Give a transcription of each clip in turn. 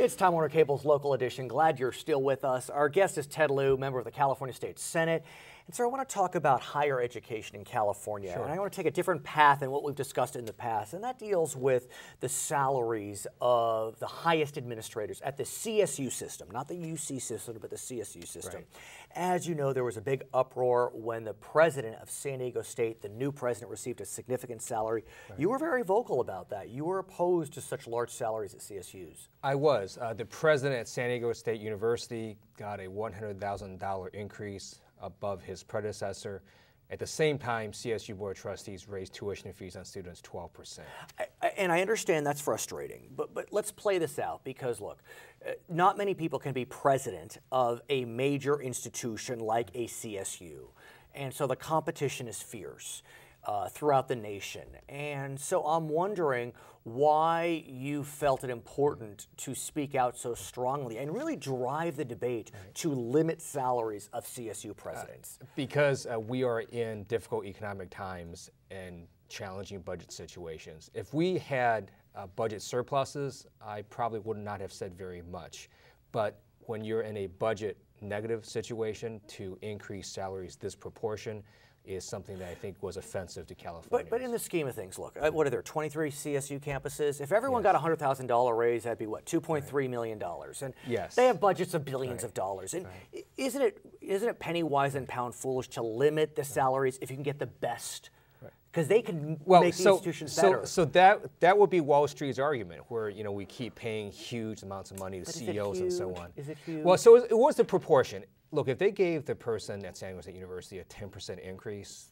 It's Time Warner Cable's local edition. Glad you're still with us. Our guest is Ted Lieu, member of the California State Senate. And so I want to talk about higher education in California. Sure. And I want to take a different path than what we've discussed in the past. And that deals with the salaries of the highest administrators at the CSU system, not the UC system, but the CSU system. Right. As you know, there was a big uproar when the president of San Diego State, the new president, received a significant salary. Right. You were very vocal about that. You were opposed to such large salaries at CSUs. I was. The president at San Diego State University got a $100,000 increase above his predecessor. At the same time, CSU Board of Trustees raised tuition fees on students 12%. And I understand that's frustrating, but let's play this out because, look, not many people can be president of a major institution like a CSU. And so the competition is fierce throughout the nation. And so I'm wondering why you felt it important to speak out so strongly and really drive the debate to limit salaries of CSU presidents. Because we are in difficult economic times and challenging budget situations. If we had budget surpluses, I probably would not have said very much. But when you're in a budget negative situation, to increase salaries disproportion is something that I think was offensive to California. But in the scheme of things, look, what are there, 23 CSU campuses? If everyone got a $100,000 raise, that'd be what, $2.3 million. And they have budgets of billions of dollars. And isn't it penny wise and pound foolish to limit the salaries if you can get the best? Because they can make the institutions better. So that would be Wall Street's argument, where we keep paying huge amounts of money to CEOs and so on. Is it huge? Well, so it was the proportion. Look, if they gave the person at San Diego State University a 10% increase,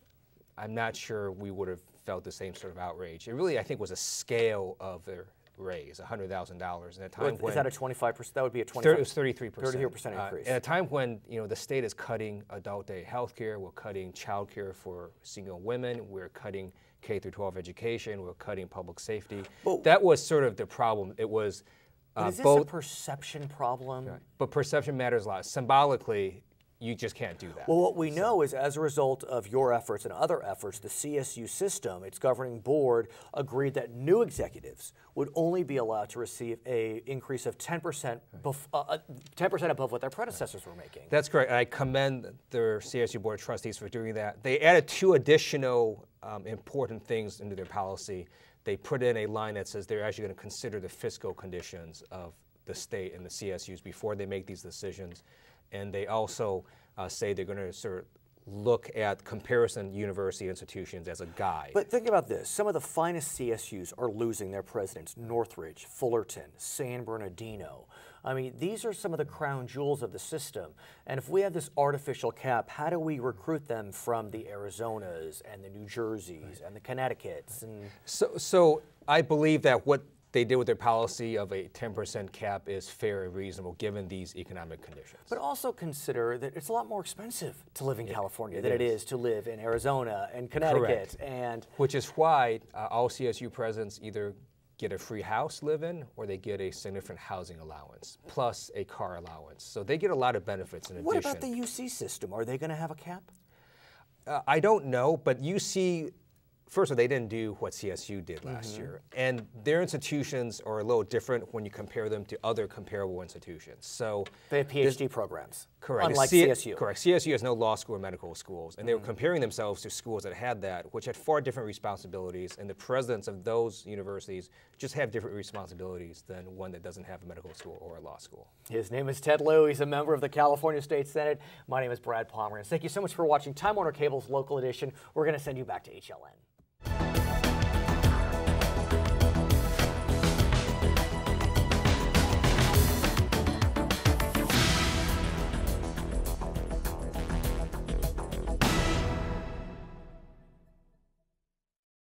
I'm not sure we would have felt the same sort of outrage. It really, I think, was a scale of their raise, $100,000. At a time when, is that a 25%? That would be a 25%. It was 33%. 33% increase. At a time when the state is cutting adult day health care, we're cutting child care for single women, we're cutting K through 12 education, we're cutting public safety. That was sort of the problem. It was is this a perception problem? Right. But perception matters a lot. Symbolically, you just can't do that. Well, what we know is as a result of your efforts and other efforts, the CSU system, its governing board, agreed that new executives would only be allowed to receive an increase of 10% 10% above what their predecessors were making. That's correct. I commend their CSU Board of Trustees for doing that. They added two additional important things into their policy. They put in a line that says they're actually going to consider the fiscal conditions of the state and the CSUs before they make these decisions. And they also say they're going to sort of look at comparison university institutions as a guide. But think about this. Some of the finest CSUs are losing their presidents. Northridge, Fullerton, San Bernardino. I mean, these are some of the crown jewels of the system. And if we have this artificial cap, how do we recruit them from the Arizonas and the New Jerseys and the Connecticut's? And So I believe that what they did with their policy of a 10% cap is fair and reasonable given these economic conditions. But also consider that it's a lot more expensive to live in California than it is to live in Arizona and Connecticut. Correct. Which is why all CSU presidents either get a free house live in or they get a significant housing allowance plus a car allowance. So they get a lot of benefits in addition. What about the UC system? Are they going to have a cap? I don't know, but UC, first of all, they didn't do what CSU did last year. And their institutions are a little different when you compare them to other comparable institutions. So they have PhD programs. Correct. Unlike CSU. Correct. CSU has no law school or medical schools. And they were comparing themselves to schools that had that, which had far different responsibilities. And the presidents of those universities just have different responsibilities than one that doesn't have a medical school or a law school. His name is Ted Lieu. He's a member of the California State Senate. My name is Brad Pomerance. Thank you so much for watching Time Warner Cable's local edition. We're going to send you back to HLN.